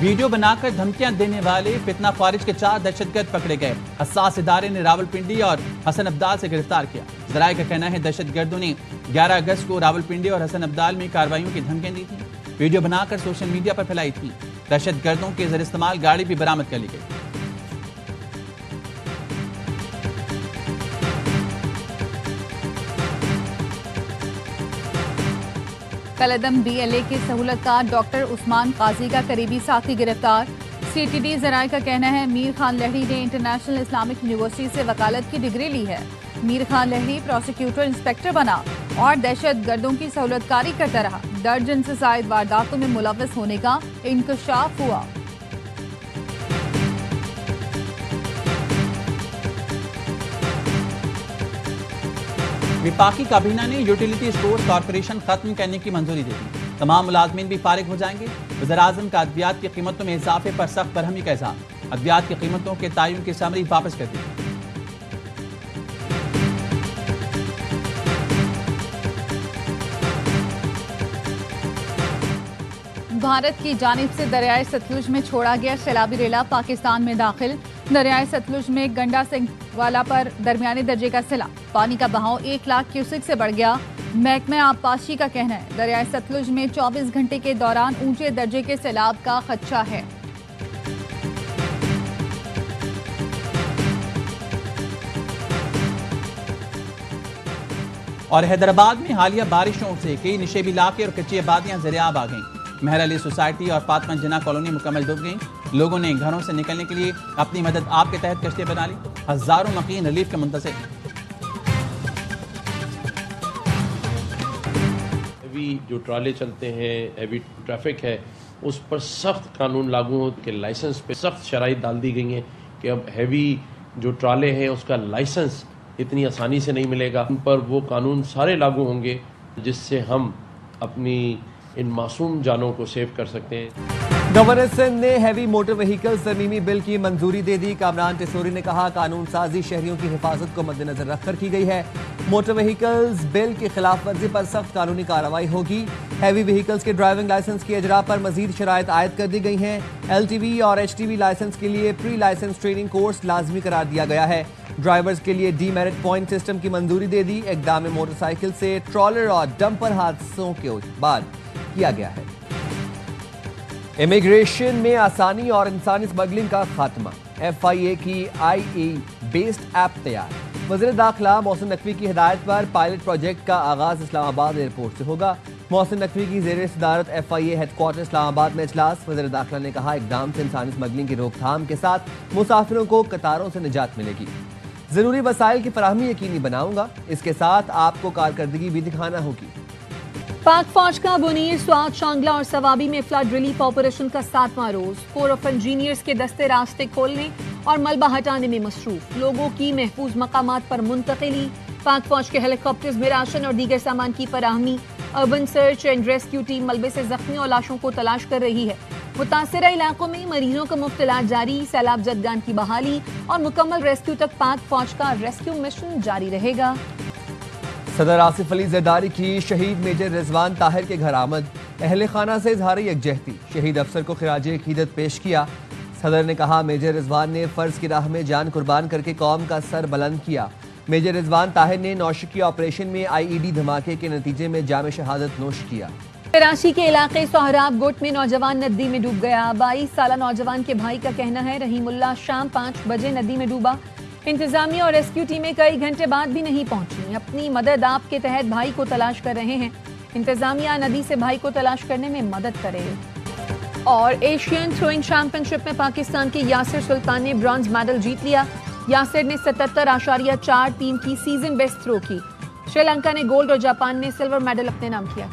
Video بنا کر دھمکیاں دینے والے فتنہ خارج کے 4 دہشت گرد پکڑے گئے. حساس ادارے نے راولپنڈی اور حسن ابدال سے گرفتار کیا. ذرائع کا کہنا ہے دہشت گردوں نے 11 اگست کو راولپنڈی اور حسن ابدال میں کارروائیوں کی دھمکیاں دی تھیں. ویڈیو بنا کر سوشل میڈیا پر پھیلائی تھیں. دہشت گردوں کے زیر استعمال گاڑی بھی برآمد کر لی گئی. کلعدم BLA کے سہولت کار ڈاکٹر عثمان قاضی کا قریبی ساتھی گرفتار. CTD ذرائع کا کہنا ہے میر خان لہری نے انٹرنیشنل اسلامک یونیورسٹی سے وکالت کی ڈگری لی ہے. میر خان لہری پروسیکیوٹر انسپیکٹر بنا اور دہشت گردوں کی سہولت کاری کرتا رہا. درجن سے زائد وارداتوں میں ملوث ہونے کا انکشاف ہوا. وفاقی کابینہ نے یوٹیلیٹی اسٹورز کارپوریشن ختم کرنے کی منظوری دے دی. تمام ملازمین بھی فارغ ہو جائیں گے. وزیراعظم کا ادویات کی قیمتوں میں اضافے پر سخت برہمی کا اظہار. ادویات کی قیمتوں کے تعین کی سمری واپس کر دی. بھارت کی جانب سے دریائے ستلج میں چھوڑا گیا سیلابی ریلا پاکستان میں داخل. دریائے ستلج میں گنڈا سنگھ والا پر درمیانے درجے کا سیلاب. پانی کا بہاؤ 1 لاکھ کیوسک سے بڑھ گیا. محکمہ آبپاشی کا کہنا ہے دریائے ستلج میں 24 گھنٹے کے دوران اونچے درجے کے سیلاب کا خدشہ ہے. اور حیدرآباد میں حالیہ بارشوں سے کئی نشیبی علاقے اور کچی آبادیاں زیرآب آ گئیں. مہر علی سوسائٹی اور فاطمہ جناح کالونی مکمل ڈوب گئیں. لوگوں نے گھروں سے نکلنے کے لیے اپنی مدد آپ کے تحت کشتیاں بنا لی. ہزاروں مقیم ریلیف کے منتظر. ہیوی جو ٹرالے چلتے ہیں، ہیوی ٹریفک ہے، اس پر سخت قانون لاگو ہو کہ لائسنس پہ سخت شرائط ڈال دی گئی ہیں کہ اب ہیوی جو ٹرالے ہیں اس کا لائسنس اتنی آسانی سے نہیں ملے گا. ان پر وہ قانون سارے لاگو ہوں گے جس سے ہم اپنی ان معصوم جانوں کو سیو کر سکتے ہیں. گورنر سندھ نے ہیوی موٹر وہیکل ترمیمی بل کی منظوری دے دی. کامران ٹیسوری نے کہا قانون سازی شہریوں کی حفاظت کو مد نظر رکھ کر کی گئی ہے. موٹر وہیکلز بل کی خلاف ورزی پر سخت قانونی کارروائی ہوگی. ہیوی وہیکلز کے ڈرائیونگ لائسنس کی اجرا پر مزید شرائط عائد کر دی گئی ہیں. LTV اور HTV لائسنس کے لیے پری لائسنس ٹریننگ کورس لازمی قرار دیا گیا ہے. ڈرائیورز کے لیے ڈی میرٹ پوائنٹ سسٹم کی منظوری دے دی. اقدام موٹر سائیکل سے ٹرالر اور ڈمپر حادثوں کے بعد کیا گیا ہے. امیگریشن میں آسانی اور انسانی اسمگلنگ کا خاتمہ. FIA کی IE بیسڈ ایپ تیار. وزیر داخلہ محسن نقوی کی ہدایت پر پائلٹ پروجیکٹ کا آغاز اسلام آباد ایئرپورٹ سے ہوگا. محسن نقوی کی زیر صدارت FIA ہیڈ کوارٹر اسلام آباد میں اجلاس. وزیر داخلہ نے کہا اقدام سے انسانی اسمگلنگ کی روک تھام کے ساتھ مسافروں کو قطاروں سے نجات ملے گی. ضروری وسائل کی فراہمی یقینی بناؤں گا. اس کے ساتھ آپ کو کارکردگی بھی دکھانا ہوگی. پاک فوج کا بنیر، سوات، شانگلہ اور سوابی میں فلڈ ریلیف آپریشن کا 7واں روز. کور آف انجینئرز کے دستے راستے کھولنے اور ملبہ ہٹانے میں مصروف. لوگوں کی محفوظ مقامات پر منتقلی. پاک فوج کے ہیلی کاپٹرز میں راشن اور دیگر سامان کی فراہمی. Urban search and rescue team ملبے سے زخمیوں اور لاشوں کو تلاش کر رہی ہے. متاثرہ علاقوں میں مریضوں کا مفت علاج جاری. سیلاب زدگان کی بحالی اور مکمل ریسکیو تک پاک فوج کا ریسکیو مشن جاری رہے گا. صدر آصف علی زرداری کی شہید میجر رضوان طاہر کے گھر آمد. اہل خانہ سے اظہار یکجہتی. شہید افسر کو خراج عقیدت پیش کیا. صدر نے کہا میجر رضوان نے فرض کی راہ میں جان قربان کر کے قوم کا سر بلند کیا. میجر رضوان طاہر نے نوشکی آپریشن میں IED دھماکے کے نتیجے میں جام شہادت نوش کیا. کراچی کے علاقے سہراب گٹ میں نوجوان ندی میں ڈوب گیا. 22 سالہ نوجوان کے بھائی کا کہنا ہے رحیم اللہ شام 5 بجے ندی میں ڈوبا. انتظامیہ اور ریسکیو ٹیمیں کئی گھنٹے بعد بھی نہیں پہنچی. اپنی مدد آپ کے تحت بھائی کو تلاش کر رہے ہیں. انتظامیہ ندی سے بھائی کو تلاش کرنے میں مدد کرے. اور ایشین تھروئنگ چیمپئن شپ میں پاکستان کے یاسر سلطان نے برانز میڈل جیت لیا. یاسر نے 77.43 کی سیزن بیسٹ تھرو کی. شری لنکا نے گولڈ اور جاپان نے سلور میڈل اپنے نام کیا.